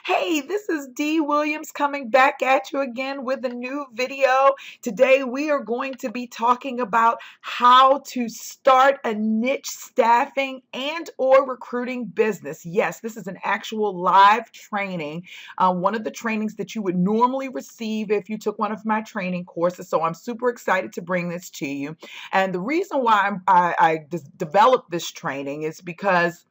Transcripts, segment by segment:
Hey, this is Dee Williams coming back at you again with a new video. Today we are going to be talking about how to start a niche staffing and or recruiting business. Yes, this is an actual live training, one of the trainings that you would normally receive if you took one of my training courses. So I'm super excited to bring this to you. And the reason why I developed this training is because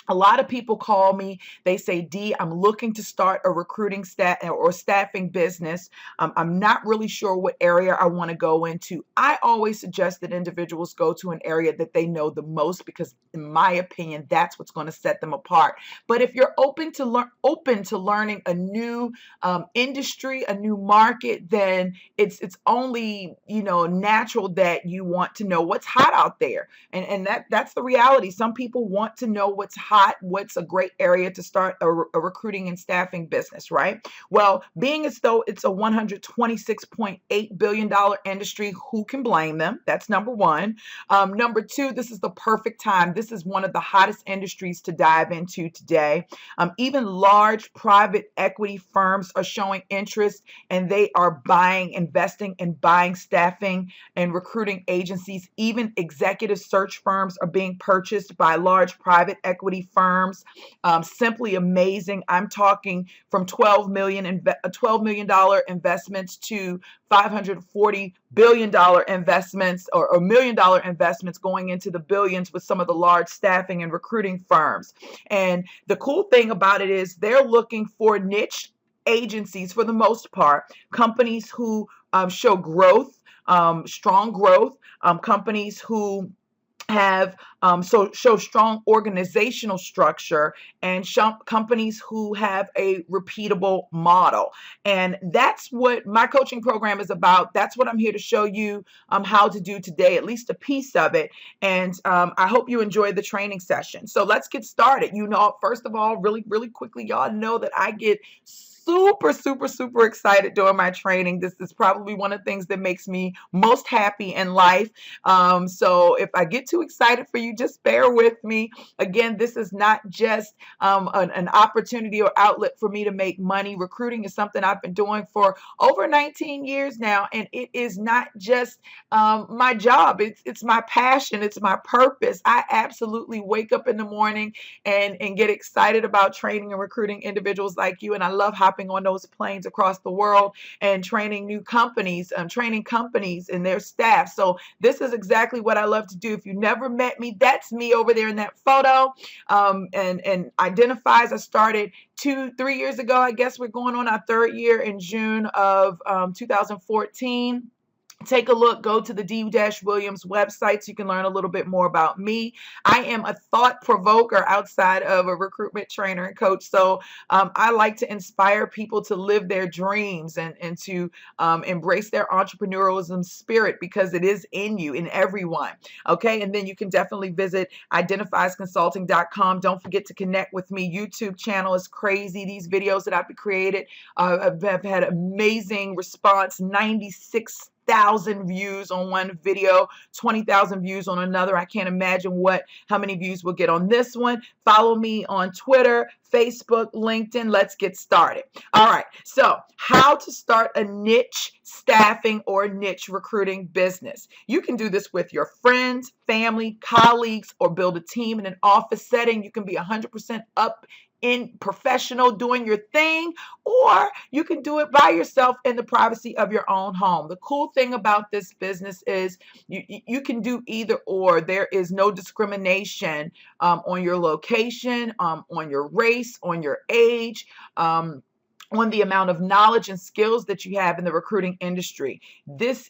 a lot of people call me. They say, Dee, I'm looking to start a recruiting staff or staffing business. I'm not really sure what area I want to go into. I always suggest that individuals go to an area that they know the most because, in my opinion, that's what's going to set them apart. But if you're open to learning a new industry, a new market, then it's only natural that you want to know what's hot out there, and that's the reality. Some people want to know what's hot, what's a great area to start a recruiting and staffing business, right? Well, being as though it's a $126.8 billion industry, who can blame them? That's number one. Number two, this is the perfect time. This is one of the hottest industries to dive into today. Even large private equity firms are showing interest, and they are investing and buying staffing and recruiting agencies. Even executive search firms are being purchased by large private equity firms. Simply amazing. I'm talking from $12 million investments to $540 billion investments or $1 million investments going into the billions with some of the large staffing and recruiting firms. And the cool thing about it is they're looking for niche agencies for the most part, companies who show growth, strong growth, companies who have show strong organizational structure, and companies who have a repeatable model. And that's what my coaching program is about. That's what I'm here to show you how to do today, at least a piece of it. And I hope you enjoy the training session. So let's get started. First of all, really quickly, y'all know that I get super excited during my training. This is probably one of the things that makes me most happy in life. So if I get too excited for you, just bear with me. Again, this is not just an opportunity or outlet for me to make money. Recruiting is something I've been doing for over 19 years now, and it is not just my job. It's my passion. It's my purpose. I absolutely wake up in the morning and get excited about training and recruiting individuals like you, and I love hopping on those planes across the world and training new companies, training companies and their staff. So this is exactly what I love to do. If you never met me, that's me over there in that photo. And identifies. I started 3 years ago. I guess we're going on our third year in June of 2014. Take a look, go to the D-Williams website so you can learn a little bit more about me. I am a thought provoker outside of a recruitment trainer and coach. So I like to inspire people to live their dreams and to embrace their entrepreneurialism spirit, because it is in you, in everyone. Okay. And then you can definitely visit identifiesconsulting.com. Don't forget to connect with me. YouTube channel is crazy. These videos that I've created have had amazing response. 96,000 views on one video, 20,000 views on another. I can't imagine how many views we'll get on this one. Follow me on Twitter, Facebook, LinkedIn. Let's get started. All right. So how to start a niche staffing or niche recruiting business. You can do this with your friends, family, colleagues, or build a team in an office setting. You can be 100% up in professional doing your thing, or you can do it by yourself in the privacy of your own home. The cool thing about this business is you can do either or. There is no discrimination on your location, on your race, on your age, on the amount of knowledge and skills that you have in the recruiting industry. This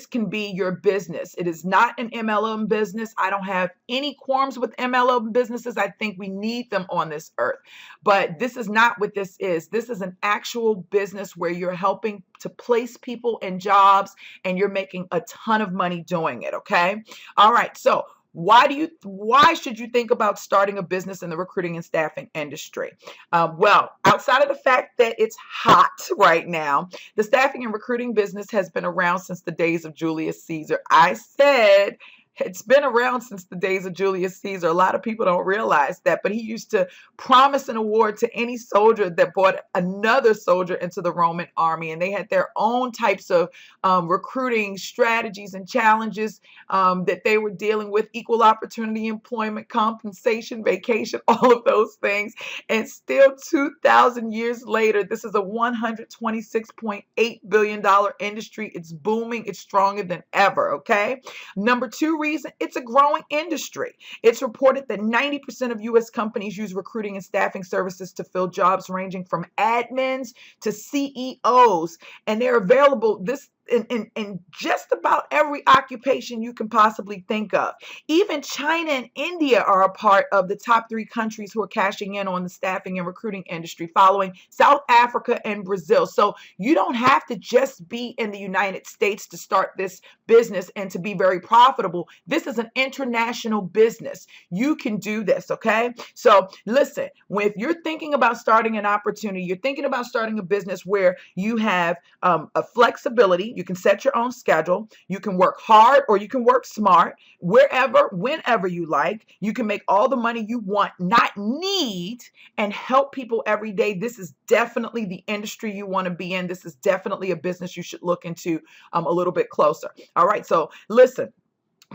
can be your business. It is not an MLM business. I don't have any qualms with MLM businesses. I think we need them on this earth. But this is not what this is. This is an actual business where you're helping to place people in jobs and you're making a ton of money doing it. Okay. All right. So why should you think about starting a business in the recruiting and staffing industry? Well, outside of the fact that it's hot right now, the staffing and recruiting business has been around since the days of Julius Caesar. I said It's been around since the days of Julius Caesar. A lot of people don't realize that, but he used to promise an award to any soldier that brought another soldier into the Roman army. And they had their own types of recruiting strategies and challenges that they were dealing with: equal opportunity, employment, compensation, vacation, all of those things. And still 2,000 years later, this is a $126.8 billion industry. It's booming. It's stronger than ever. Okay. Number two reason, it's a growing industry. It's reported that 90% of U.S. companies use recruiting and staffing services to fill jobs ranging from admins to CEOs, and they're available in just about every occupation you can possibly think of. Even China and India are a part of the top 3 countries who are cashing in on the staffing and recruiting industry, following South Africa and Brazil. So you don't have to just be in the United States to start this business and to be very profitable. This is an international business. You can do this, okay? So listen, if you're thinking about starting an opportunity, you're thinking about starting a business where you have a flexibility. You can set your own schedule. You can work hard or you can work smart, wherever, whenever you like. You can make all the money you want, not need, and help people every day. This is definitely the industry you want to be in. This is definitely a business you should look into a little bit closer. All right. So listen.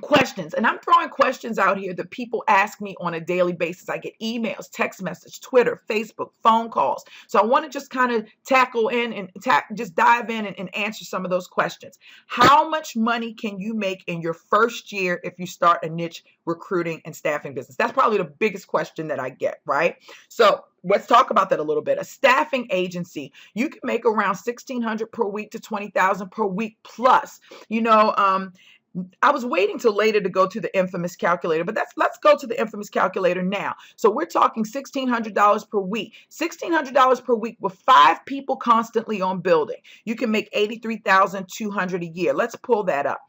Questions, and I'm throwing questions out here that people ask me on a daily basis. I get emails, text message, Twitter, Facebook, phone calls. So I want to just kind of tackle in and just dive in and answer some of those questions. How much money can you make in your first year if you start a niche recruiting and staffing business? That's probably the biggest question that I get, right? So let's talk about that a little bit. A staffing agency, you can make around $1,600 per week to $20,000 per week plus. I was waiting till later to go to the infamous calculator, but let's go to the infamous calculator now. So we're talking $1,600 per week. $1,600 per week with 5 people constantly on building. You can make $83,200 a year. Let's pull that up.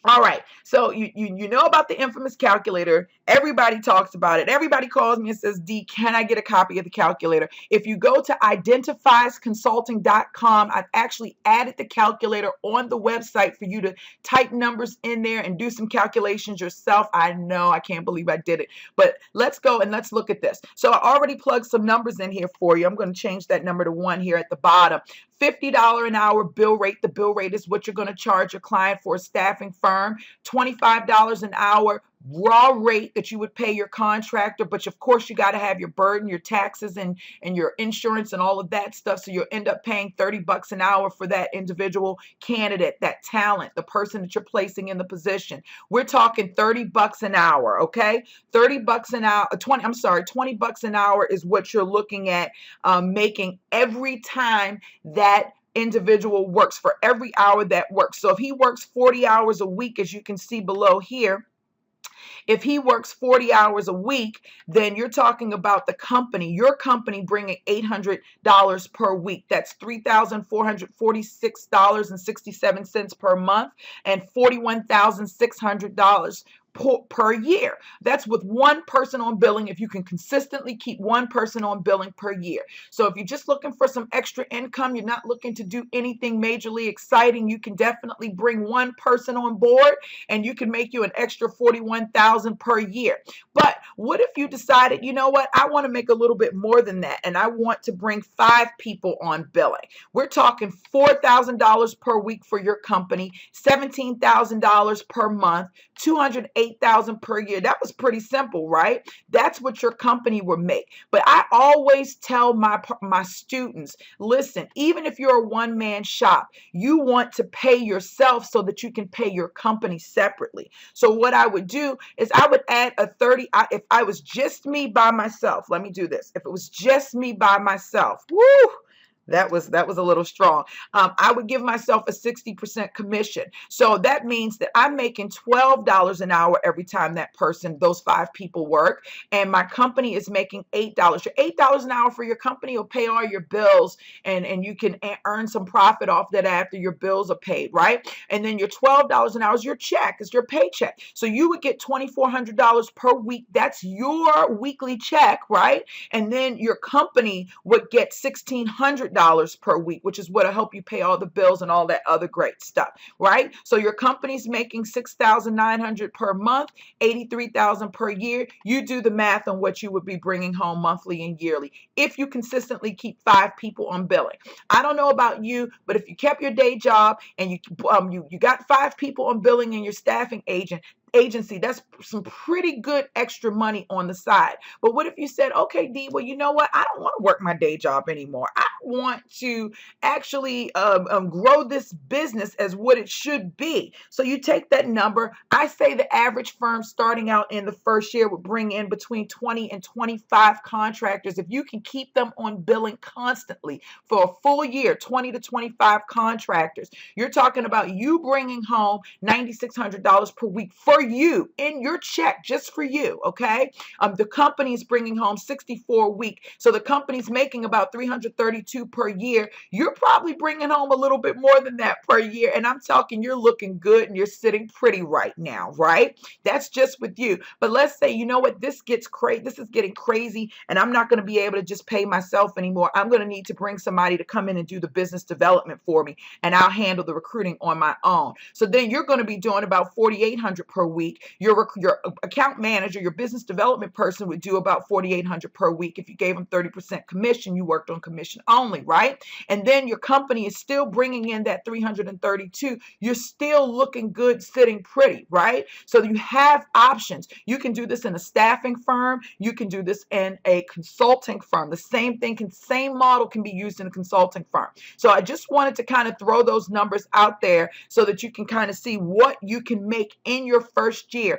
All right. So you know about the infamous calculator. Everybody talks about it. Everybody calls me and says, D, can I get a copy of the calculator? If you go to identifiesconsulting.com, I've actually added the calculator on the website for you to type numbers in there and do some calculations yourself. I know, I can't believe I did it, but let's go and let's look at this. So I already plugged some numbers in here for you. I'm going to change that number to 1 here at the bottom. $50 an hour bill rate. The bill rate is what you're going to charge your client for a staffing firm. $25 an hour raw rate that you would pay your contractor, but of course you got to have your burden, your taxes, and your insurance and all of that stuff. So you'll end up paying $30 an hour for that individual candidate, that talent, the person that you're placing in the position. We're talking $30 an hour, okay? $30 an hour, $20 an hour is what you're looking at making every time that individual works, for every hour that works. So if he works 40 hours a week, as you can see below here, if he works 40 hours a week, then you're talking about your company bringing $800 per week. That's $3,446.67 per month and $41,600 per year. That's with one person on billing, if you can consistently keep one person on billing per year. So if you're just looking for some extra income, you're not looking to do anything majorly exciting, you can definitely bring one person on board and you can make you an extra $41,000 per year. But what if you decided, you know what, I want to make a little bit more than that and I want to bring 5 people on billing? We're talking $4,000 per week for your company, $17,000 per month, $208,000 per year. That was pretty simple, right? That's what your company would make. But I always tell my students, listen, even if you're a one-man shop, you want to pay yourself so that you can pay your company separately. So what I would do is I would add a 30, if I was just me by myself, let me do this. If it was just me by myself, woo, that was a little strong. I would give myself a 60% commission. So that means that I'm making $12 an hour every time those 5 people work. And my company is making $8. Your $8 an hour for your company will pay all your bills and you can earn some profit off that after your bills are paid, right? And then your $12 an hour is your check, is your paycheck. So you would get $2,400 per week. That's your weekly check, right? And then your company would get $1,600 $600 per week, which is what'll help you pay all the bills and all that other great stuff, right? So your company's making $6,900 per month, $83,000 per year. You do the math on what you would be bringing home monthly and yearly if you consistently keep 5 people on billing. I don't know about you, but if you kept your day job and you got 5 people on billing in your staffing agency, that's some pretty good extra money on the side. But what if you said, okay, D, well, you know what? I don't want to work my day job anymore. I want to actually grow this business as what it should be. So you take that number. I say the average firm starting out in the first year would bring in between 20 and 25 contractors. If you can keep them on billing constantly for a full year, 20 to 25 contractors, you're talking about you bringing home $9,600 per week for you in your check, just for you. Okay. The company's bringing home 64 a week. So the company's making about 332 per year. You're probably bringing home a little bit more than that per year. And I'm talking, you're looking good and you're sitting pretty right now, right? That's just with you. But let's say, you know what, this gets crazy. This is getting crazy and I'm not going to be able to just pay myself anymore. I'm going to need to bring somebody to come in and do the business development for me, and I'll handle the recruiting on my own. So then you're going to be doing about $4,800 per week. Your account manager, your business development person would do about $4,800 per week. If you gave them 30% commission, you worked on commission only, right? And then your company is still bringing in that 332. You're still looking good, sitting pretty, right? So you have options. You can do this in a staffing firm. You can do this in a consulting firm. The same thing same model can be used in a consulting firm. So I just wanted to kind of throw those numbers out there so that you can kind of see what you can make in your first year,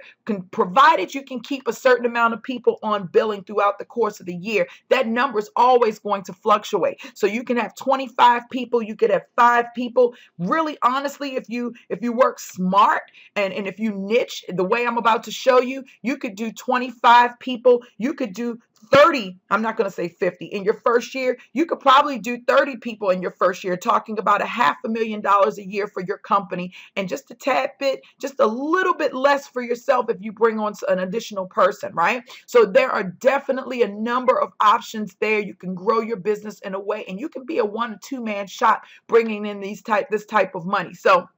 provided you can keep a certain amount of people on billing throughout the course of the year. That number is always going to fluctuate. So you can have 25 people, you could have 5 people. Really, honestly, if you work smart and if you niche the way I'm about to show you, you could do 25 people, you could do 30, I'm not going to say 50 in your first year. You could probably do 30 people in your first year, talking about $500,000 a year for your company, and just a tad bit, just a little bit less for yourself if you bring on an additional person, right? So there are definitely a number of options there. You can grow your business in a way, and you can be a 1 or 2 man shop bringing in this type of money. So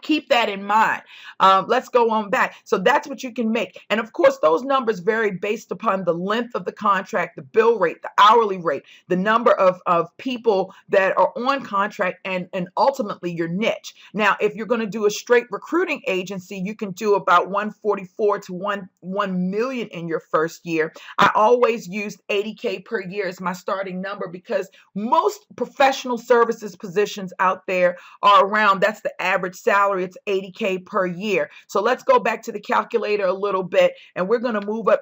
keep that in mind. Let's go on back. So that's what you can make. And of course, those numbers vary based upon the length of the contract, the bill rate, the hourly rate, the number of people that are on contract, and ultimately your niche. Now, if you're going to do a straight recruiting agency, you can do about 144 to 1 million in your first year. I always used 80K per year as my starting number because most professional services positions out there are around, that's the average salary. It's 80K per year. So let's go back to the calculator a little bit, and we're going to move up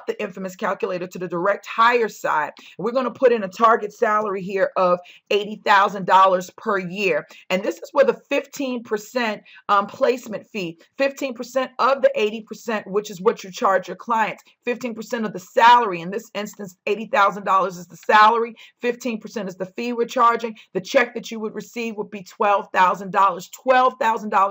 the infamous calculator to the direct hire side. We're going to put in a target salary here of $80,000 per year. And this is with a 15% placement fee, 15% of the 80%, which is what you charge your clients, 15% of the salary. In this instance, $80,000 is the salary, 15% is the fee we're charging. The check that you would receive would be $12,000, $12,000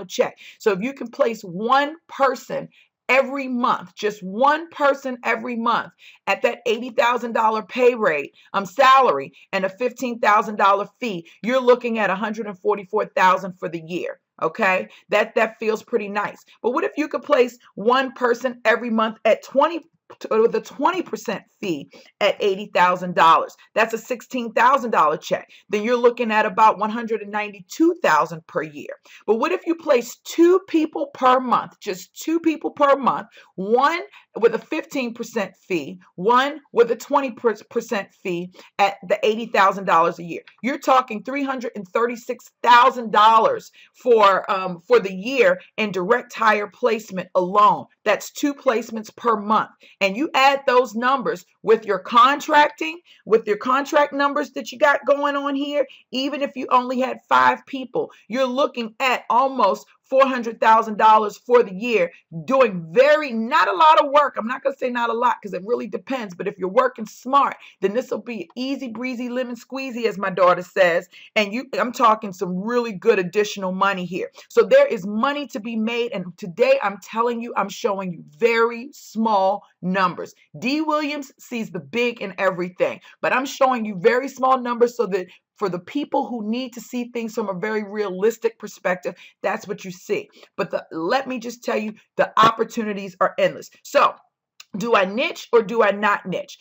check. So if you can place one person every month, just one person every month at that $80,000 pay rate, salary, and a $15,000 fee, you're looking at $144,000 for the year. Okay, that feels pretty nice. But what if you could place one person every month at with a 20% fee at $80,000? That's a $16,000 check. Then you're looking at about $192,000 per year. But what if you place 2 people per month, just 2 people per month, one with a 15% fee, one with a 20% fee at the $80,000 a year? You're talking $336,000 for the year in direct hire placement alone. That's 2 placements per month. And you add those numbers with your contracting, with your contract numbers that you got going on here, even if you only had 5 people, you're looking at almost $400,000 for the year, doing not a lot of work. I'm not going to say not a lot because it really depends. But if you're working smart, then this will be easy breezy, lemon squeezy, as my daughter says. And I'm talking some really good additional money here. So there is money to be made. And today I'm telling you, I'm showing you very small numbers. D. Williams sees the big in everything, but I'm showing you very small numbers so that for the people who need to see things from a very realistic perspective, that's what you see. But let me just tell you, the opportunities are endless. So do I niche or do I not niche?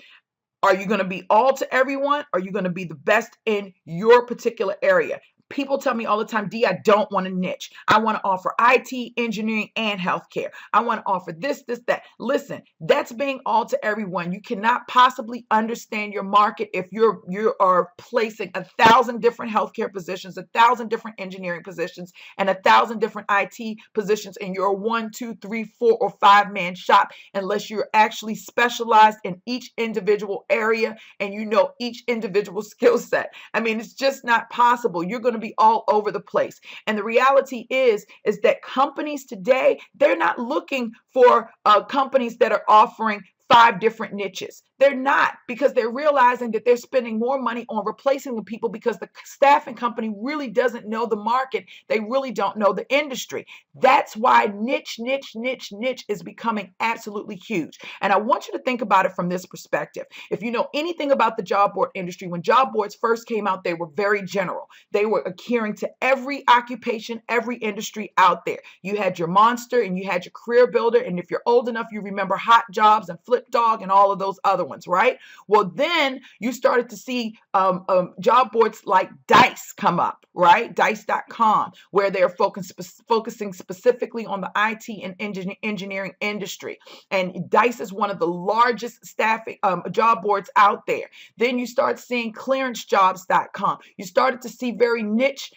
Are you going to be all to everyone? Or are you going to be the best in your particular area? People tell me all the time, D, I don't want to niche. I want to offer IT, engineering, and healthcare. I want to offer this, that. Listen, that's being all to everyone. You cannot possibly understand your market if you are placing 1,000 different healthcare positions, 1,000 different engineering positions, and 1,000 different IT positions in your 1, 2, 3, 4, or 5-man shop, unless you're actually specialized in each individual area and you know each individual skill set. I mean, it's just not possible. You're going to be all over the place. And the reality is that companies today, they're not looking for companies that are offering 5 different niches. They're not, because they're realizing that they're spending more money on replacing the people because the staffing company really doesn't know the market. They really don't know the industry. That's why niche is becoming absolutely huge. And I want you to think about it from this perspective. If you know anything about the job board industry, when job boards first came out, they were very general. They were adhering to every occupation, every industry out there. You had your Monster and you had your Career Builder. And if you're old enough, you remember Hot Jobs and Flip Dog and all of those other ones, right? Well, then you started to see job boards like Dice come up, right? Dice.com, where they're focusing specifically on the IT and engineering industry. And Dice is one of the largest staffing job boards out there. Then you start seeing clearancejobs.com. You started to see very niche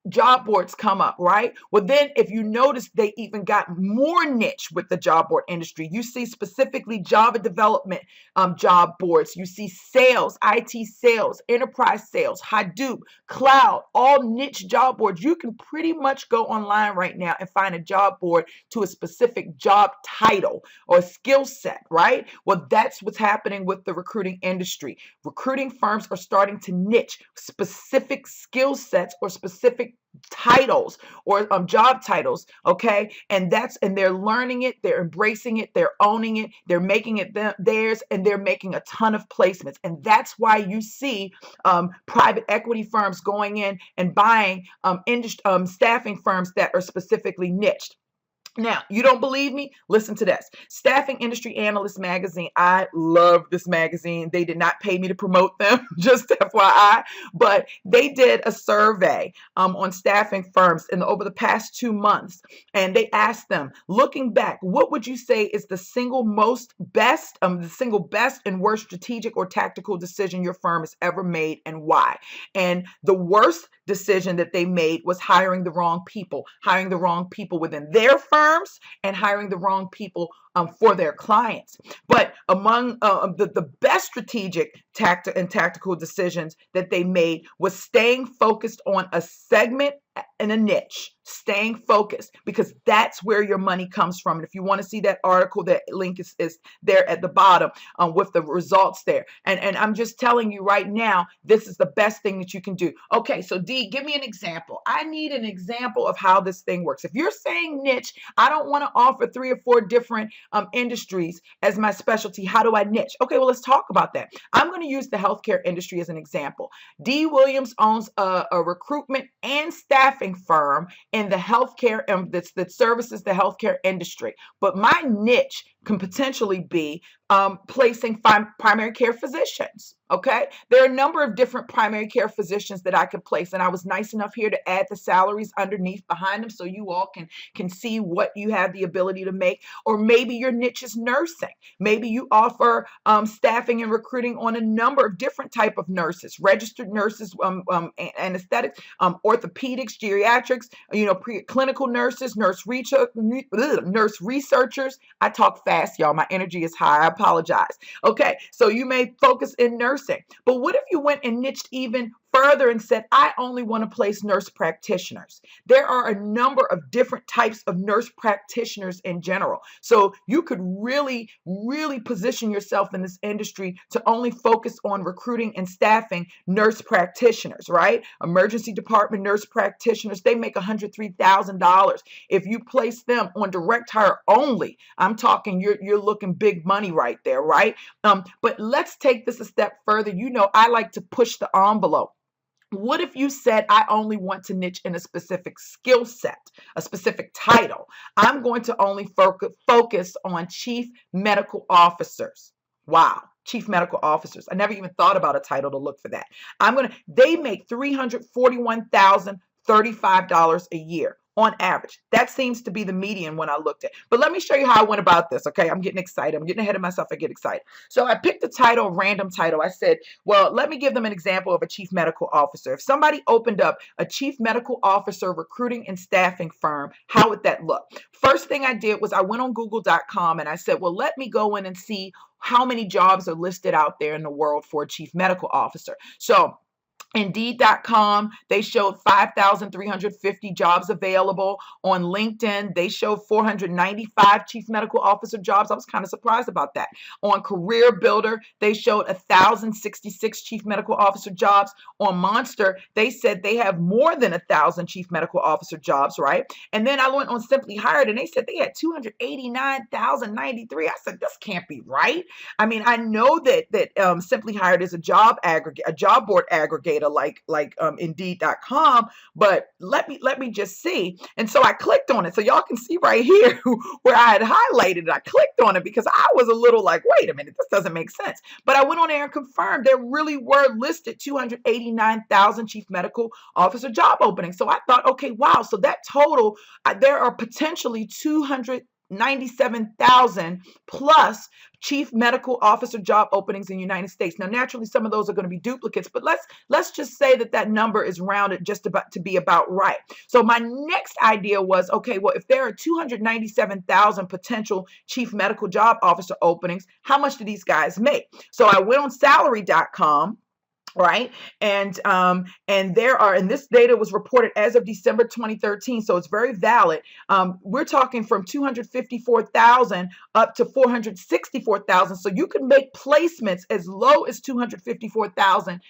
job boards come up, right? Well, then if you notice, they even got more niche with the job board industry. You see specifically Java development job boards. You see sales, IT sales, enterprise sales, Hadoop, cloud, all niche job boards. You can pretty much go online right now and find a job board to a specific job title or skill set, right? Well, that's what's happening with the recruiting industry. Recruiting firms are starting to niche specific skill sets or specific titles or job titles, okay? And they're learning it, they're embracing it, they're owning it, they're making it theirs, and they're making a ton of placements. And that's why you see private equity firms going in and buying staffing firms that are specifically niched. Now, you don't believe me? Listen to this. Staffing Industry Analyst Magazine. I love this magazine. They did not pay me to promote them, just FYI, but they did a survey on staffing firms over the past 2 months, and they asked them, looking back, what would you say is the single best and worst strategic or tactical decision your firm has ever made, and why? And the worst decision that they made was hiring the wrong people within their firms and hiring the wrong people for their clients. But among the best strategic tactical decisions that they made was staying focused on a segment and a niche, staying focused, because that's where your money comes from. And if you want to see that article, that link is there at the bottom with the results there. And I'm just telling you right now, this is the best thing that you can do. Okay, so D, give me an example. I need an example of how this thing works. If you're saying niche, I don't want to offer 3 or 4 different industries as my specialty. How do I niche? Okay, well, let's talk about that. I'm going to use the healthcare industry as an example. D. Williams owns a recruitment and staffing firm in the healthcare that services the healthcare industry. But my niche can potentially be placing primary care physicians. Okay, there are a number of different primary care physicians that I could place, and I was nice enough here to add the salaries underneath behind them so you all can see what you have the ability to make. Or maybe your niche is nursing. Maybe you offer staffing and recruiting on a number of different type of nurses, registered nurses, anesthetics, orthopedics, geriatrics, clinical nurses, nurse researchers. I talk fast, y'all. My energy is high. I apologize. Okay, so you may focus in nursing, but what if you went and niched even further and said, I only want to place nurse practitioners. There are a number of different types of nurse practitioners in general. So you could really, really position yourself in this industry to only focus on recruiting and staffing nurse practitioners, right? Emergency department nurse practitioners, they make $103,000. If you place them on direct hire only, I'm talking you're looking big money right there, right? But let's take this a step further. You know, I like to push the envelope. What if you said, I only want to niche in a specific skill set, a specific title? I'm going to only focus on chief medical officers. Wow. Chief medical officers. I never even thought about a title to look for that. They make $341,035 a year on average. That seems to be the median when I looked at. But let me show you how I went about this. Okay. I'm getting excited. I'm getting ahead of myself. I get excited. So I picked a title, a random title. I said, well, let me give them an example of a chief medical officer. If somebody opened up a chief medical officer recruiting and staffing firm, how would that look? First thing I did was I went on google.com and I said, well, let me go in and see how many jobs are listed out there in the world for a chief medical officer. So Indeed.com, they showed 5,350 jobs available. On LinkedIn, they showed 495 chief medical officer jobs. I was kind of surprised about that. On Career Builder, they showed 1,066 chief medical officer jobs. On Monster, they said they have more than 1,000 chief medical officer jobs, right? And then I went on Simply Hired and they said they had 289,093. I said, this can't be right. I mean, I know that Simply Hired is a job board aggregator like Indeed.com, but let me just see. And so I clicked on it. So y'all can see right here where I had highlighted it. I clicked on it because I was a little like, wait a minute, this doesn't make sense. But I went on there and confirmed there really were listed 289,000 chief medical officer job openings. So I thought, okay, wow. So that total, there are potentially 297,000 plus chief medical officer job openings in the United States. Now, naturally, some of those are going to be duplicates, but let's just say that number is rounded just about to be about right. So my next idea was, okay, well, if there are 297,000 potential chief medical job officer openings, how much do these guys make? So I went on salary.com. Right. And there are, and this data was reported as of December 2013. So it's very valid. We're talking from 254,000 up to 464,000. So you can make placements as low as 254,000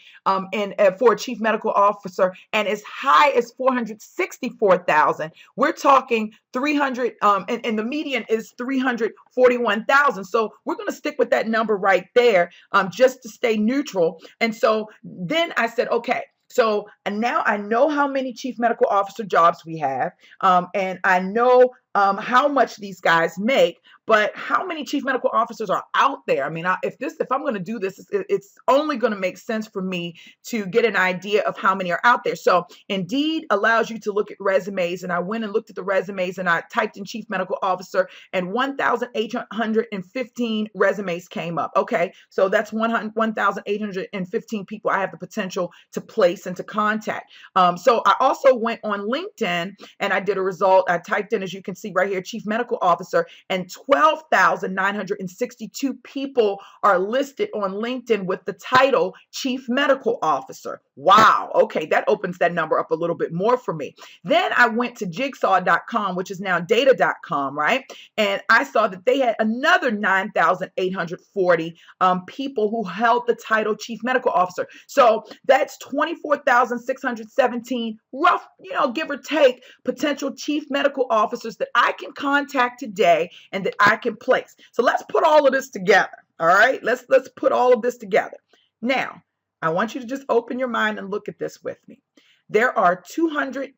for a chief medical officer and as high as 464,000. We're talking 300 and the median is 341,000. So we're going to stick with that number right there just to stay neutral. And so then I said, okay, so now I know how many chief medical officer jobs we have, and I know how much these guys make, but how many chief medical officers are out there? I mean, if I'm going to do this, it's only going to make sense for me to get an idea of how many are out there. So Indeed allows you to look at resumes, and I went and looked at the resumes and I typed in chief medical officer and 1,815 resumes came up. Okay, so that's 1,815 people I have the potential to place and to contact. So I also went on LinkedIn and I did a result. I typed in, as you can see right here, chief medical officer, and 12,962 people are listed on LinkedIn with the title chief medical officer. Wow. Okay. That opens that number up a little bit more for me. Then I went to jigsaw.com, which is now data.com, right? And I saw that they had another 9,840 people who held the title chief medical officer. So that's 24,617 rough, give or take, potential chief medical officers that I can contact today and that I can place. So let's put all of this together. All right. Let's put all of this together. Now, I want you to just open your mind and look at this with me. There are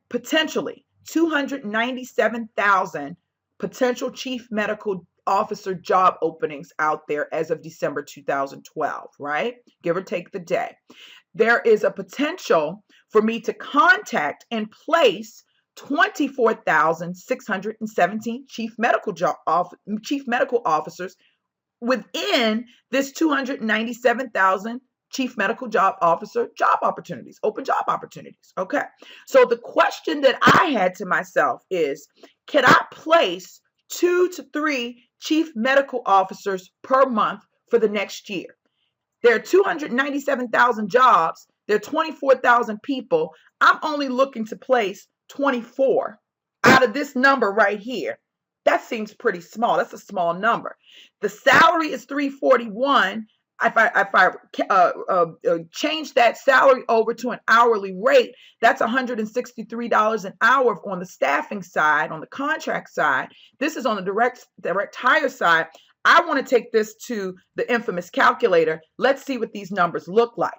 potentially 297,000 potential chief medical officer job openings out there as of December 2012, right? Give or take the day. There is a potential for me to contact and place 24,617 chief medical officers within this 297,000 chief medical job officer job opportunities, open job opportunities. Okay. So the question that I had to myself is, can I place 2 to 3 chief medical officers per month for the next year? There are 297,000 jobs. There are 24,000 people. I'm only looking to place 24 out of this number right here. That seems pretty small. That's a small number. The salary is 341. If I change that salary over to an hourly rate, that's $163 an hour on the staffing side, on the contract side. This is on the direct hire side. I want to take this to the infamous calculator. Let's see what these numbers look like.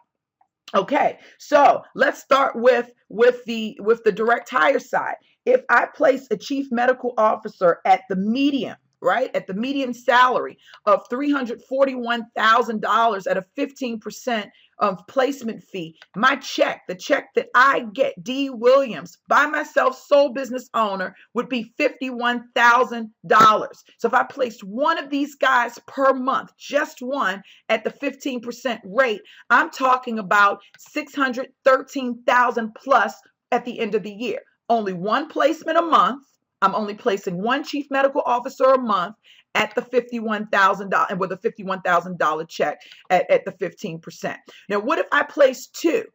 Okay, so let's start with the direct hire side. If I place a chief medical officer at the median, right, at the median salary of $341,000 at a 15% placement fee, my check, the check that I get, D. Williams, by myself, sole business owner, would be $51,000. So if I placed one of these guys per month, just one, at the 15% rate, I'm talking about $613,000 plus at the end of the year. Only one placement a month. I'm only placing one chief medical officer a month at the $51,000 and with a $51,000 check at the 15%. Now, what if I place two,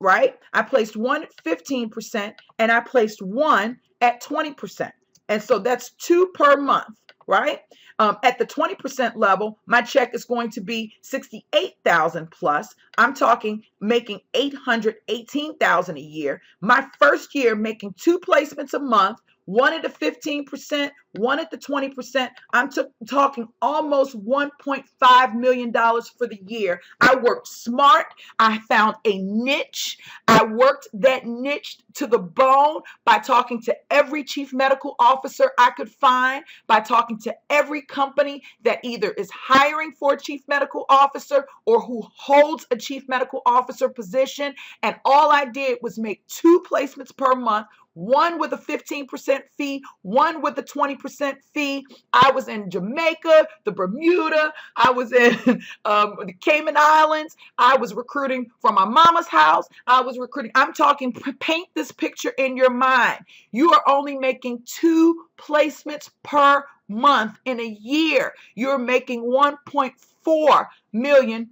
right? I placed one at 15% and I placed one at 20%. And so that's two per month, right? At the 20% level, my check is going to be $68,000 plus. I'm talking making $818,000 a year. My first year making two placements a month, one at the 15%, one at the 20%. I'm talking almost $1.5 million for the year. I worked smart. I found a niche. I worked that niche to the bone by talking to every chief medical officer I could find, by talking to every company that either is hiring for a chief medical officer or who holds a chief medical officer position. And all I did was make two placements per month, one with a 15% fee, one with a 20% fee. I was in Jamaica, the Bermuda. I was in the Cayman Islands. I was recruiting from my mama's house. I was recruiting. I'm talking, paint this picture in your mind. You are only making two placements per month in a year. You're making $1.4 million.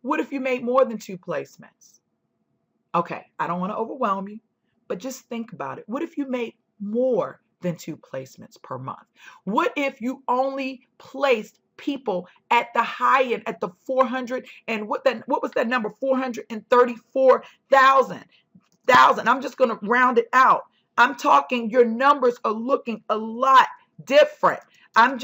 What if you made more than two placements? Okay, I don't want to overwhelm you, but just think about it. What if you made more than two placements per month? What if you only placed people at the high end, at the 400 and what was that number? 434,000. I'm just going to round it out. I'm talking your numbers are looking a lot different. I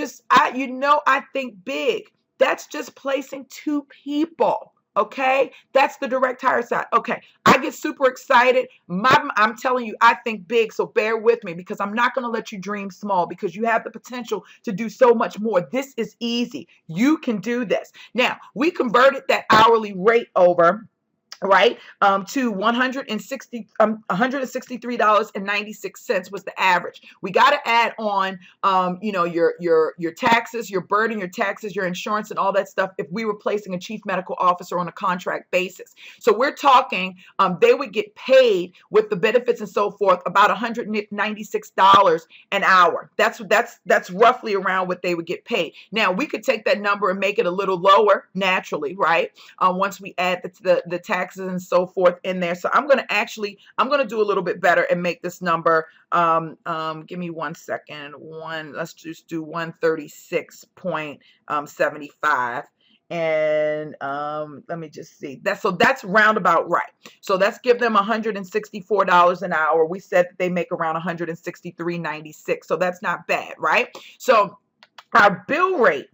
think big. That's just placing two people. Okay, that's the direct hire side. Okay, I get super excited. I'm telling you, I think big, so bear with me because I'm not going to let you dream small because you have the potential to do so much more. This is easy. You can do this. Now, we converted that hourly rate over, right, to $163.96 was the average. We got to add on, your taxes, your burden, your taxes, your insurance, and all that stuff. If we were placing a chief medical officer on a contract basis, so we're talking, they would get paid with the benefits and so forth about $196 an hour. That's roughly around what they would get paid. Now we could take that number and make it a little lower naturally, right? Once we add the tax and so forth in there. So I'm going to do a little bit better and make this number, give me 1 second. Let's just do 136.75. And let me just see. That's roundabout right. So let's give them $164 an hour. We said that they make around $163.96. So that's not bad, right? So our bill rate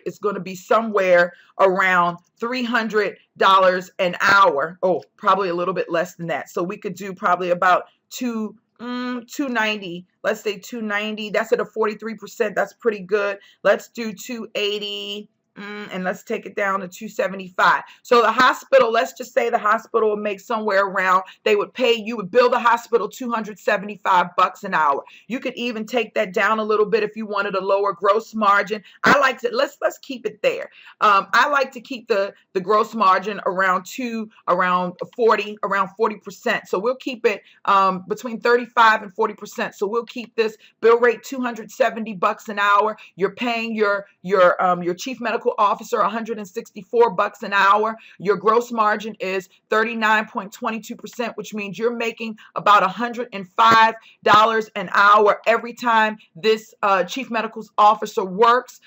is going to be somewhere around $300 an hour. Oh, probably a little bit less than that. So we could do probably about $290. Let's say $290. That's at a 43%. That's pretty good. Let's do $280. And let's take it down to $275. So the hospital, let's just say the hospital would make somewhere around, you would bill the hospital $275 an hour. You could even take that down a little bit if you wanted a lower gross margin. Let's keep it there. I like to keep the gross margin around 40%. So we'll keep it between 35 and 40%. So we'll keep this bill rate $270 an hour. You're paying your chief medical medical officer, $164 an hour. Your gross margin is 39.22%, which means you're making about $105 an hour every time this chief medical officer works.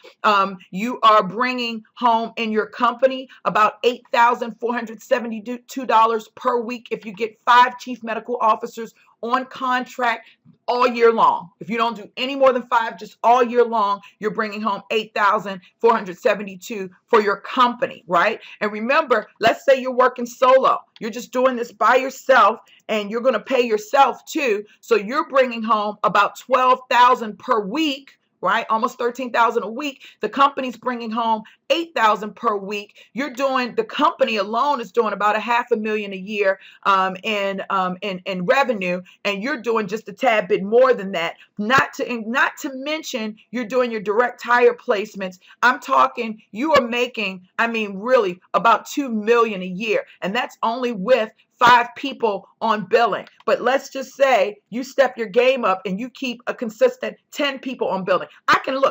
You are bringing home in your company about $8,472 per week if you get 5 chief medical officers on contract all year long. If you don't do any more than 5, just all year long, you're bringing home $8,472 for your company, right? And remember, let's say you're working solo. You're just doing this by yourself, and you're going to pay yourself too. So you're bringing home about $12,000 per week, right? Almost $13,000 a week. The company's bringing home $8,000 per week. The company alone is doing about $500,000 a year in revenue, and you're doing just a tad bit more than that. Not to mention you're doing your direct hire placements. I'm talking you are making, really about $2 million a year, and that's only with 5 people on billing. But let's just say you step your game up and you keep a consistent 10 people on billing. I can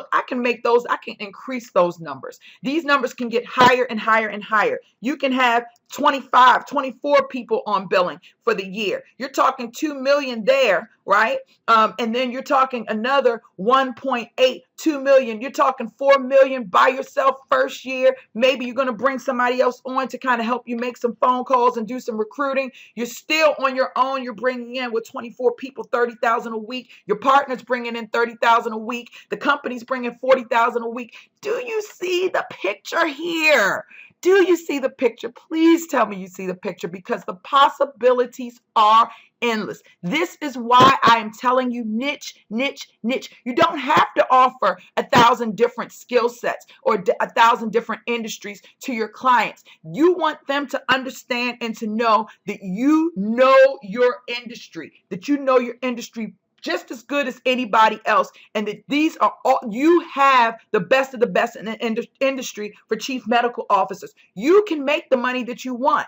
increase those numbers. These numbers can get higher and higher and higher. You can have 25, 24 people on billing for the year. You're talking 2 million there, right? And then you're talking another 1.8, 2 million. You're talking 4 million by yourself first year. Maybe you're going to bring somebody else on to kind of help you make some phone calls and do some recruiting. You're still on your own. You're bringing in with 24 people, $30,000 a week. Your partner's bringing in $30,000 a week. The company's bringing $40,000 a week. Do you see the picture here? Do you see the picture? Please tell me you see the picture, because the possibilities are endless. This is why I am telling you niche, niche, niche. You don't have to offer 1,000 different skill sets or 1,000 different industries to your clients. You want them to understand and to know that you know your industry, just as good as anybody else, and that these are all, you have the best of the best in the industry for chief medical officers. You can make the money that you want.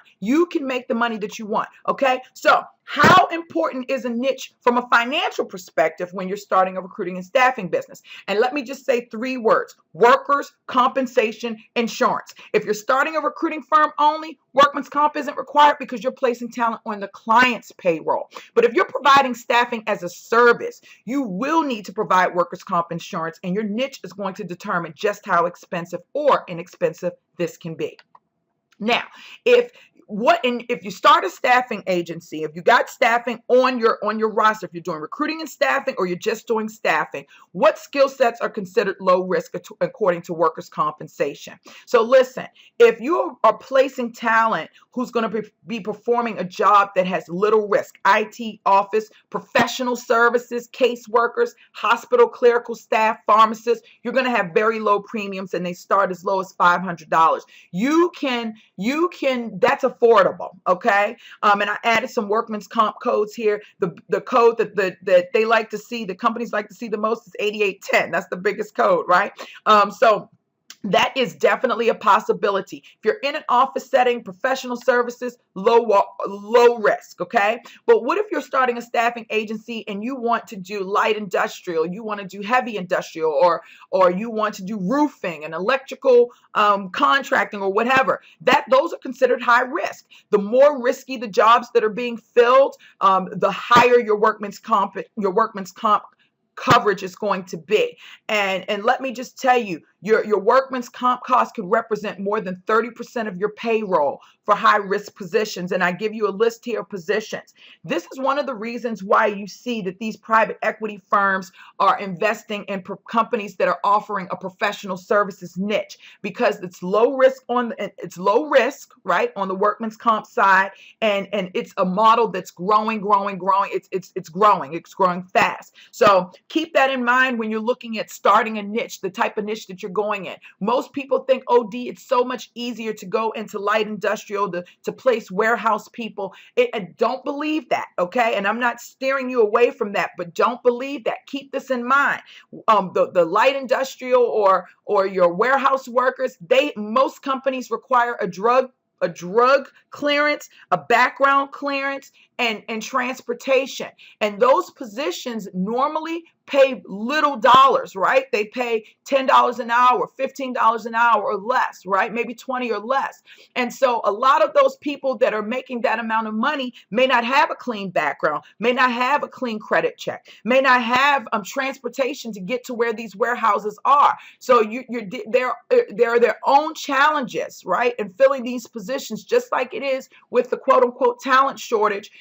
Okay, so how important is a niche from a financial perspective when you're starting a recruiting and staffing business? And let me just say 3 words: workers' compensation insurance. If you're starting a recruiting firm only, workman's comp isn't required because you're placing talent on the client's payroll. But if you're providing staffing as a service, you will need to provide workers' comp insurance, and your niche is going to determine just how expensive or inexpensive this can be. Now, if you start a staffing agency, if you got staffing on your roster, if you're doing recruiting and staffing or you're just doing staffing, what skill sets are considered low risk according to workers' compensation? So listen, if you are placing talent who's going to be performing a job that has little risk, IT, office, professional services, caseworkers, hospital clerical staff, pharmacists, you're going to have very low premiums, and they start as low as $500. That's affordable, okay? And I added some workman's comp codes here. The code that they like to see, the companies like to see the most, is 8810. That's the biggest code, right? So that is definitely a possibility. If you're in an office setting, professional services, low risk, okay? But what if you're starting a staffing agency and you want to do light industrial, you want to do heavy industrial, or you want to do roofing and electrical contracting or whatever? Those are considered high risk. The more risky the jobs that are being filled, the higher your workman's comp coverage is going to be. And let me just tell you, your workman's comp cost could represent more than 30% of your payroll for high risk positions. And I give you a list here of positions. This is one of the reasons why you see that these private equity firms are investing in companies that are offering a professional services niche, because it's low risk, right, on the workman's comp side, and it's a model that's growing. It's growing fast. So keep that in mind when you're looking at starting a niche, the type of niche that you're going in. Most people think, oh, it's so much easier to go into light industrial, to place warehouse people. And don't believe that, okay? And I'm not steering you away from that, but don't believe that. Keep this in mind. The light industrial or your warehouse workers, most companies require a drug clearance, a background clearance, and transportation. And those positions normally pay little dollars, right? They pay $10 an hour, $15 an hour or less, right? Maybe 20 or less. And so a lot of those people that are making that amount of money may not have a clean background, may not have a clean credit check, may not have transportation to get to where these warehouses are. So there are their own challenges, right? In filling these positions, just like it is with the quote unquote talent shortage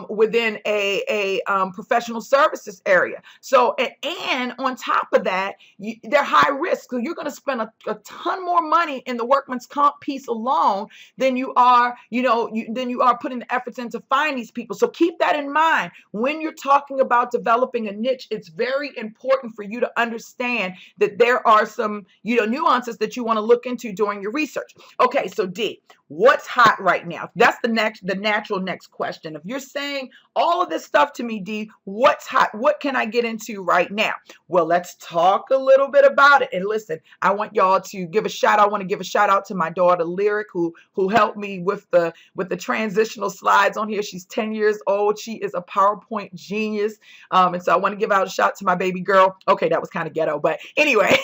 within a professional services area. So, and on top of that, they're high risk. So you're going to spend a ton more money in the workman's comp piece alone than you are, than you are putting the efforts in to find these people. So keep that in mind when you're talking about developing a niche. It's very important for you to understand that there are some, nuances that you want to look into during your research. Okay, so D, what's hot right now? That's the natural next question. If you're saying all of this stuff to me, D, what's hot? What can I get into right now? Well, let's talk a little bit about it. And listen, I want y'all to give a shout out. I want to give a shout out to my daughter Lyric, who helped me with the transitional slides on here. She's 10 years old. She is a PowerPoint genius. And so I want to give out a shout to my baby girl. Okay, that was kind of ghetto, but anyway,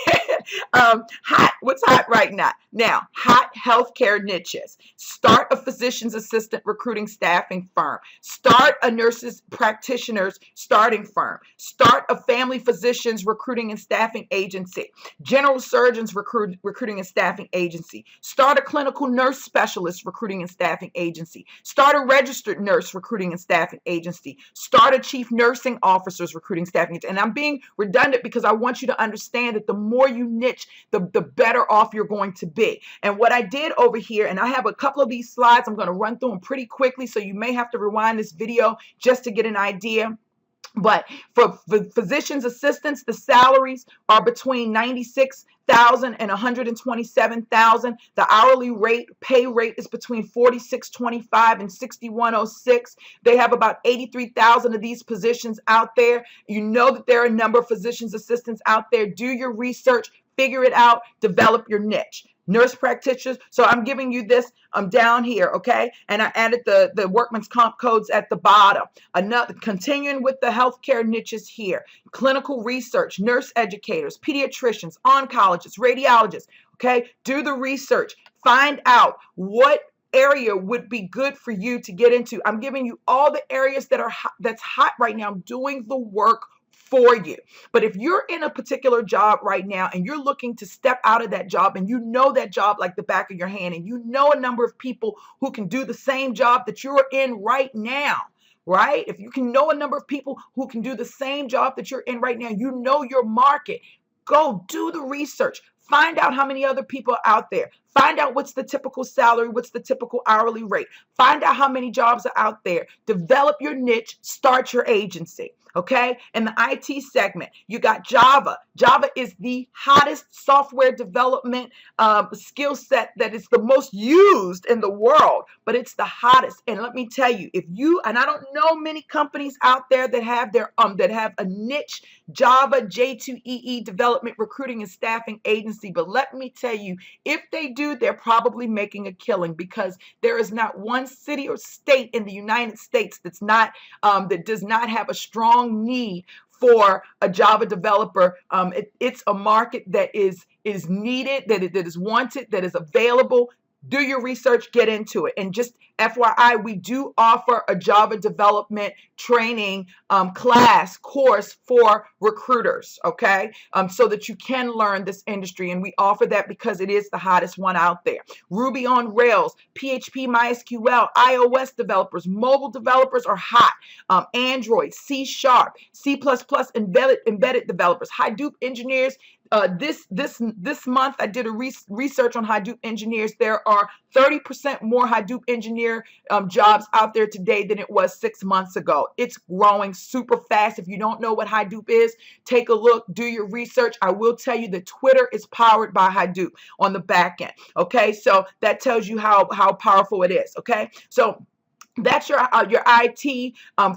what's hot right now? Now, hot healthcare niches. Start a physician's assistant recruiting staffing firm. Start a nurses practitioners starting firm. Start a family physicians recruiting and staffing agency. General surgeons recruiting and staffing agency. Start a clinical nurse specialist recruiting and staffing agency. Start a registered nurse recruiting and staffing agency. Start a chief nursing officers recruiting staffing agency. And I'm being redundant because I want you to understand that the more you niche, the better off you're going to be. And what I did over here, and I have a couple of these slides, I'm going to run through them pretty quickly, so you may have to rewind this video just to get an idea. But for physician's assistants, the salaries are between $96,000 and $127,000. The hourly pay rate is between $46.25 and $61.06. They have about 83,000 of these positions out there. You know that there are a number of physician's assistants out there. Do your research, figure it out, develop your niche. Nurse practitioners. So I'm giving you this down here, okay? And I added the workman's comp codes at the bottom. Continuing with the healthcare niches here. Clinical research, nurse educators, pediatricians, oncologists, radiologists, okay? Do the research. Find out what area would be good for you to get into. I'm giving you all the areas that's hot right now. I'm doing the work for you. But if you're in a particular job right now and you're looking to step out of that job, and you know that job like the back of your hand, and you know a number of people who can do the same job that you're in right now, right? If you can know a number of people who can do the same job that you're in right now, you know your market. Go do the research. Find out how many other people are out there. Find out what's the typical salary, what's the typical hourly rate. Find out how many jobs are out there. Develop your niche, start your agency. Okay, in the IT segment, you got Java. Java is the hottest software development skill set that is the most used in the world, but it's the hottest. And let me tell you, and I don't know many companies out there that have a niche Java J2EE development recruiting and staffing agency, but let me tell you, if they do, they're probably making a killing, because there is not one city or state in the United States that does not have a strong need for a Java developer. It's a market that is needed, that is wanted, that is available. Do your research, get into it. And just FYI, we do offer a Java development training course for recruiters, okay? So that you can learn this industry. And we offer that because it is the hottest one out there. Ruby on Rails, PHP, MySQL, iOS developers, mobile developers are hot. Android, C#, C++, embedded developers, Hadoop engineers. This month I did a research on Hadoop engineers. There are 30% more Hadoop engineer jobs out there today than it was 6 months ago. It's growing super fast. If you don't know what Hadoop is, take a look, do your research. I will tell you that Twitter is powered by Hadoop on the back end. Okay, so that tells you how powerful it is. Okay, so that's your IT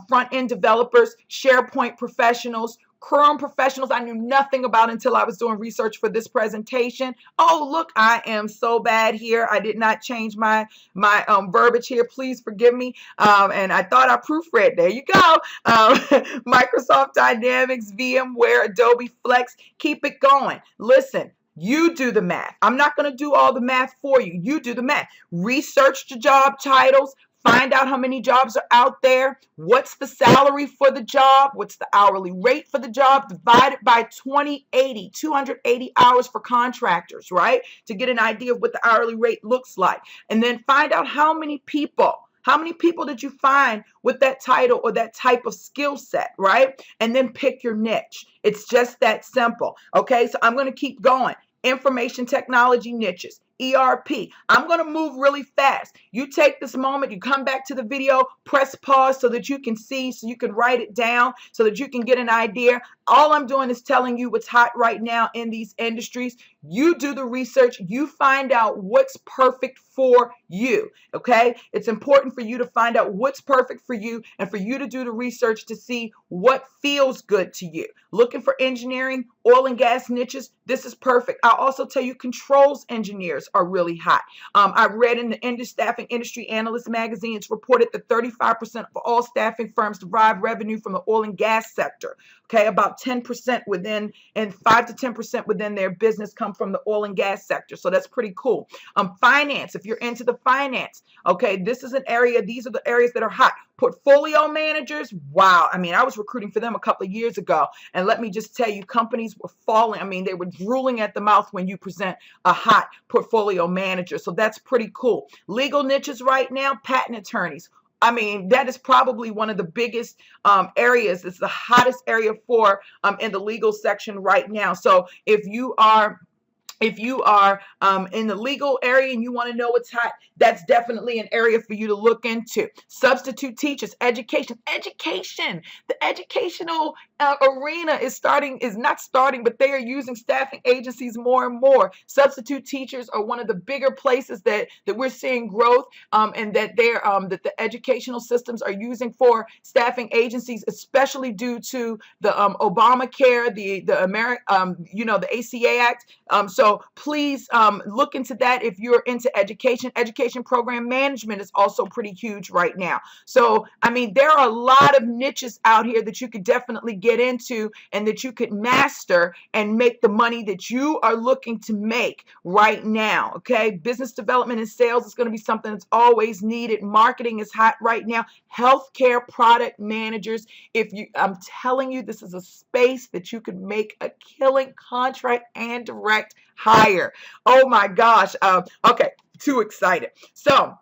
front-end developers, SharePoint professionals, current professionals I knew nothing about until I was doing research for this presentation. Oh, look, I am so bad here. I did not change my verbiage here. Please forgive me. And I thought I proofread. There you go. Microsoft Dynamics, VMware, Adobe Flex. Keep it going. Listen. You do the math. I'm not going to do all the math for you. You do the math. Research the job titles. Find out how many jobs are out there. What's the salary for the job? What's the hourly rate for the job? Divided by 280 hours for contractors, right? To get an idea of what the hourly rate looks like. And then find out how many people did you find with that title or that type of skill set, right? And then pick your niche. It's just that simple. Okay, so I'm going to keep going. Information technology niches, ERP. I'm going to move really fast. You take this moment, you come back to the video, press pause so that you can see, so you can write it down, so that you can get an idea. All I'm doing is telling you what's hot right now in these industries. You do the research, you find out what's perfect for you, okay? It's important for you to find out what's perfect for you and for you to do the research to see what feels good to you. Looking for engineering, oil and gas niches, this is perfect. I'll also tell you controls engineers are really hot. I read in the Staffing Industry Analyst magazine, it's reported that 35% of all staffing firms derive revenue from the oil and gas sector. Okay, about 10% within, and 5 to 10% within their business come from the oil and gas sector. So that's pretty cool. Finance, if you're into the finance, okay, this is an area, these are the areas that are hot. Portfolio managers, wow. I mean, I was recruiting for them a couple of years ago, and let me just tell you, companies were falling. I mean, they were drooling at the mouth when you present a hot portfolio manager. So that's pretty cool. Legal niches right now, patent attorneys. I mean, that is probably one of the biggest areas. It's the hottest area for in the legal section right now. So if you are in the legal area and you want to know what's hot, that's definitely an area for you to look into. Substitute teachers, education. The educational arena is not starting, but they are using staffing agencies more and more. Substitute teachers are one of the bigger places that we're seeing growth, and that that the educational systems are using for staffing agencies, especially due to the Obamacare, the the ACA Act. So please look into that if you're into education. Education program management is also pretty huge right now. So, I mean, there are a lot of niches out here that you could definitely get into and that you could master and make the money that you are looking to make right now. Okay. Business development and sales is going to be something that's always needed. Marketing is hot right now. Healthcare product managers. I'm telling you, this is a space that you could make a killing contract and direct hire. Oh my gosh. Okay. Too excited. So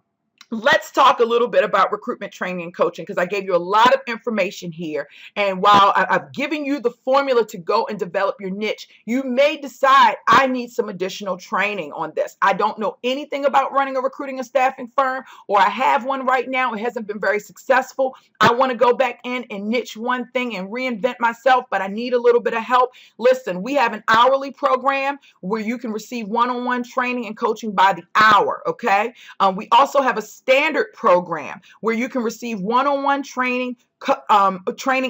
let's talk a little bit about recruitment training and coaching, because I gave you a lot of information here. And while I've given you the formula to go and develop your niche, you may decide I need some additional training on this. I don't know anything about running a recruiting and staffing firm, or I have one right now. It hasn't been very successful. I want to go back in and niche one thing and reinvent myself, but I need a little bit of help. Listen, we have an hourly program where you can receive one-on-one training and coaching by the hour. Okay. We also have a standard program where you can receive one-on-one training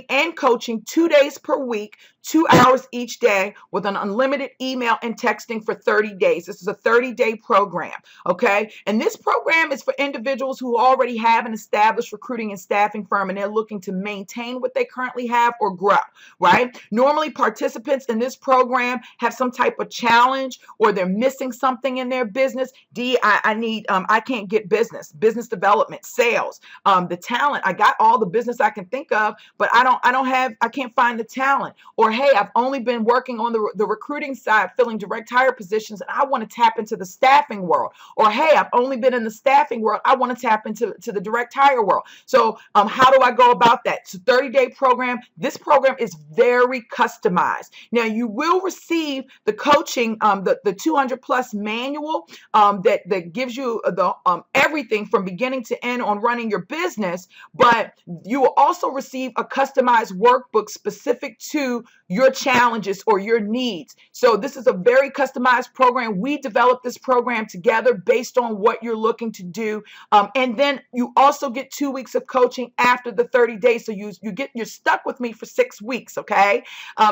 and coaching 2 days per week, 2 hours each day, with an unlimited email and texting for 30 days. This is a 30-day program, okay? And this program is for individuals who already have an established recruiting and staffing firm and they're looking to maintain what they currently have or grow, right? Normally, participants in this program have some type of challenge, or they're missing something in their business. I can't get business development, sales, the talent. I got all the business I can think of, but I can't find the talent. Or, hey, I've only been working on the recruiting side, filling direct hire positions, and I want to tap into the staffing world. Or, hey, I've only been in the staffing world, I want to tap into the direct hire world. So how do I go about that? It's a 30-day program. This program is very customized. Now, you will receive the coaching, the 200 plus manual that gives you the everything from beginning to end on running your business, but you will also receive a customized workbook specific to your challenges or your needs. So this is a very customized program. We developed this program together based on what you're looking to do. And then you also get 2 weeks of coaching after the 30 days. So you're stuck with me for 6 weeks. Okay.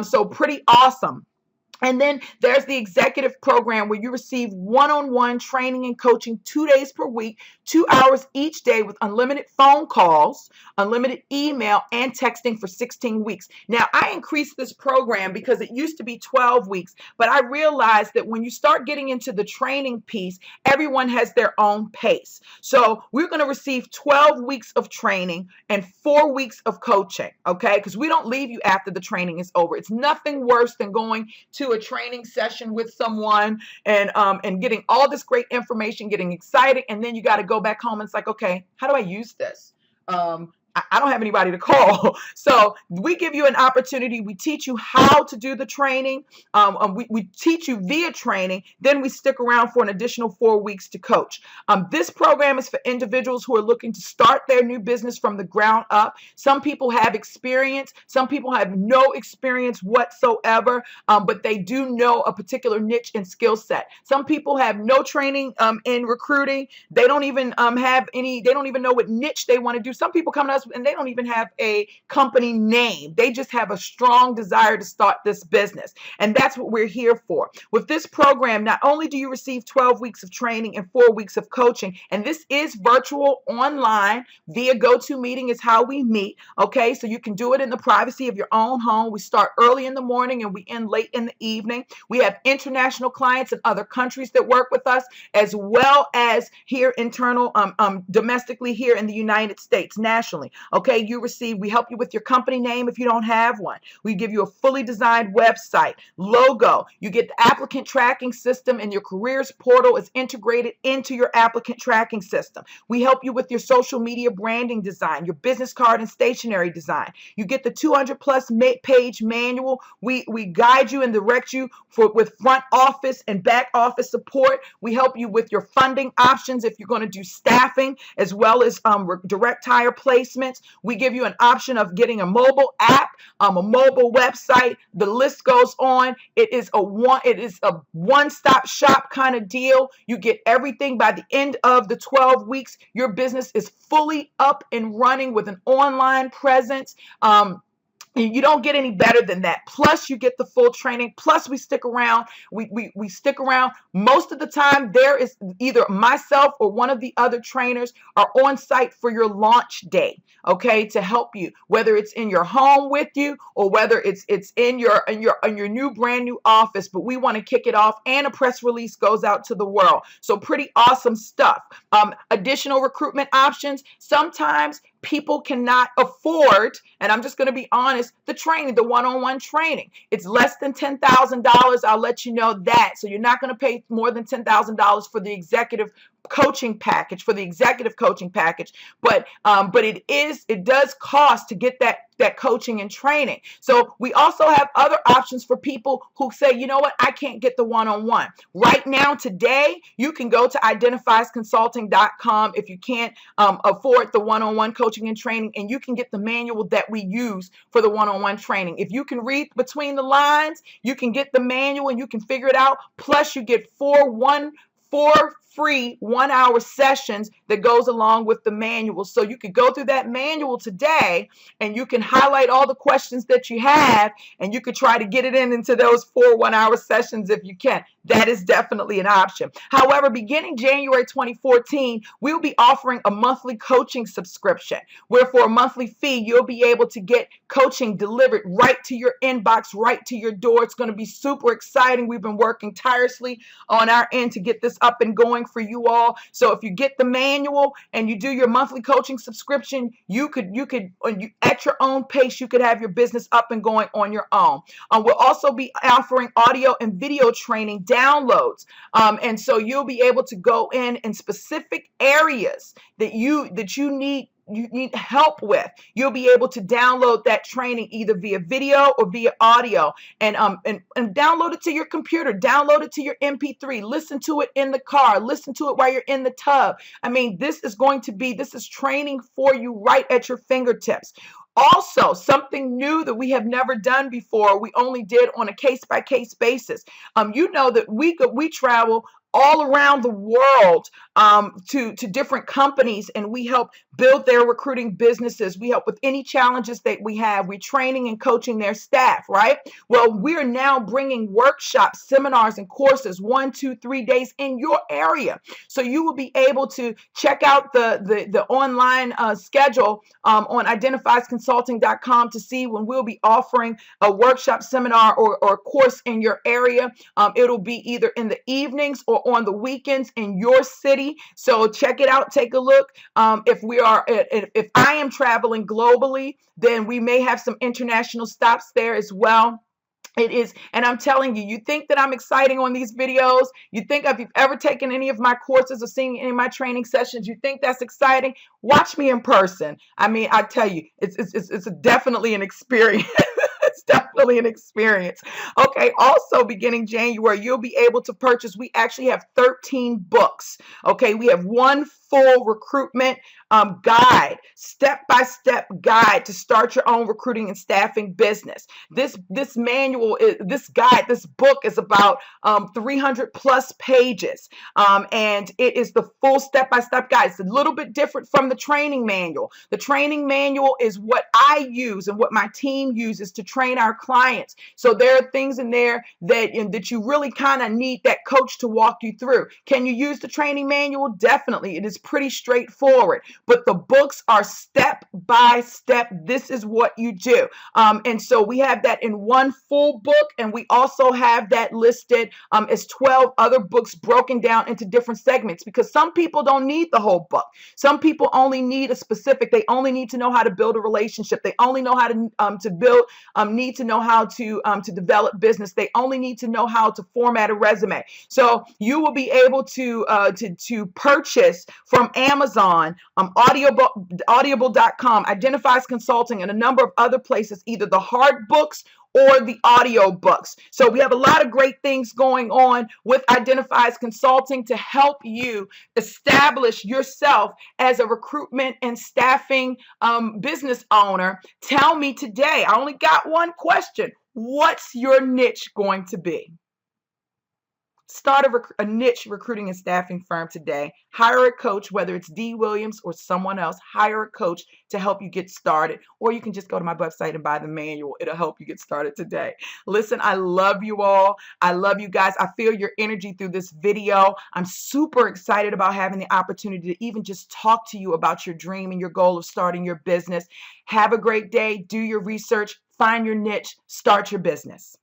So pretty awesome. And then there's the executive program where you receive one-on-one training and coaching 2 days per week, 2 hours each day with unlimited phone calls, unlimited email, and texting for 16 weeks. Now, I increased this program because it used to be 12 weeks, but I realized that when you start getting into the training piece, everyone has their own pace. So we're going to receive 12 weeks of training and 4 weeks of coaching, okay? Because we don't leave you after the training is over. It's nothing worse than going to a training session with someone and getting all this great information, getting excited, and then you got to go back home and it's like, okay, how do I use this? I don't have anybody to call. So we give you an opportunity. We teach you how to do the training. We teach you via training. Then we stick around for an additional 4 weeks to coach. This program is for individuals who are looking to start their new business from the ground up. Some people have experience. Some people have no experience whatsoever, but they do know a particular niche and skill set. Some people have no training in recruiting. They don't even they don't even know what niche they want to do. Some people come to us and they don't even have a company name. They just have a strong desire to start this business. And that's what we're here for. With this program, not only do you receive 12 weeks of training and 4 weeks of coaching, and this is virtual online via GoToMeeting is how we meet. Okay, so you can do it in the privacy of your own home. We start early in the morning and we end late in the evening. We have international clients in other countries that work with us, as well as here internal, domestically here in the United States, nationally. Okay, we help you with your company name if you don't have one. We give you a fully designed website, logo. You get the applicant tracking system, and your careers portal is integrated into your applicant tracking system. We help you with your social media branding design, your business card and stationery design. You get the 200+ page manual. We guide you and direct you with front office and back office support. We help you with your funding options if you're going to do staffing, as well as direct hire placements. We give you an option of getting a mobile app, a mobile website. The list goes on. It is a one-stop shop kind of deal. You get everything by the end of the 12 weeks. Your business is fully up and running with an online presence. You don't get any better than that. Plus, you get the full training. Plus, we stick around. We stick around. Most of the time, there is either myself or one of the other trainers are on site for your launch day, okay, to help you, whether it's in your home with you or whether it's in your new brand new office. But we want to kick it off, and a press release goes out to the world. So pretty awesome stuff. Additional recruitment options. Sometimes people cannot afford, and I'm just going to be honest, the training, the one-on-one training. It's less than $10,000. I'll let you know that. So you're not going to pay more than $10,000 for the executive coaching package, but it does cost to get that coaching and training. So we also have other options for people who say, you know what, I can't get the one-on-one. Right now, today, you can go to identifiesconsulting.com if you can't afford the one-on-one coaching and training, and you can get the manual that we use for the one-on-one training. If you can read between the lines, you can get the manual and you can figure it out. Plus, you get four free 1-hour sessions that goes along with the manual. So you could go through that manual today and you can highlight all the questions that you have, and you could try to get it into those 4 1-hour sessions if you can. That is definitely an option. However, beginning January 2014, we'll be offering a monthly coaching subscription, where for a monthly fee, you'll be able to get coaching delivered right to your inbox, right to your door. It's going to be super exciting. We've been working tirelessly on our end to get this up and going for you all. So if you get the manual and you do your monthly coaching subscription, you could at your own pace, you could have your business up and going on your own. We'll also be offering audio and video training downloads. And so you'll be able to go in specific areas that you need need help with, you'll be able to download that training either via video or via audio, and download it to your computer, download it to your MP3, listen to it in the car, listen to it while you're in the tub. I mean, this is training for you right at your fingertips. Also, something new that we have never done before, we only did on a case-by-case basis. You know that we travel all around the world to different companies, and we help build their recruiting businesses. We help with any challenges that we have. We're training and coaching their staff, right? Well, we're now bringing workshops, seminars, and courses 1, 2, 3 days in your area. So you will be able to check out the online schedule on identifiesconsulting.com to see when we'll be offering a workshop, seminar, or course in your area. It'll be either in the evenings or on the weekends in your city. So check it out, take a look. If I am traveling globally, then we may have some international stops there as well. It is, and I'm telling you, you think that I'm exciting on these videos, you think if you've ever taken any of my courses or seen any of my training sessions, you think that's exciting, watch me in person. I mean, I tell you, it's definitely an experience. It's definitely an experience. Okay, also beginning January, you'll be able to purchase, we actually have 13 books. Okay, we have one full recruitment guide, step-by-step guide to start your own recruiting and staffing business. This manual, this book is about 300 plus pages, and it is the full step-by-step guide. It's a little bit different from the training manual. The training manual is what I use and what my team uses to train our clients. So there are things in there that you really kind of need that coach to walk you through. Can you use the training manual? Definitely. It is pretty straightforward, but the books are step by step. This is what you do. And so we have that in one full book, and we also have that listed as 12 other books broken down into different segments, because some people don't need the whole book. Some people only need a specific, they only need to know how to build a relationship. They only know how to build, need to know how to develop business. They only need to know how to format a resume. So you will be able to purchase from Amazon, audible.com, Identifies Consulting, and a number of other places, either the hard books or the audio books. So we have a lot of great things going on with Identifies Consulting to help you establish yourself as a recruitment and staffing business owner. Tell me today, I only got one question. What's your niche going to be? Start a niche recruiting and staffing firm today. Hire a coach, whether it's D. Williams or someone else. Hire a coach to help you get started. Or you can just go to my website and buy the manual. It'll help you get started today. Listen, I love you all. I love you guys. I feel your energy through this video. I'm super excited about having the opportunity to even just talk to you about your dream and your goal of starting your business. Have a great day. Do your research. Find your niche. Start your business.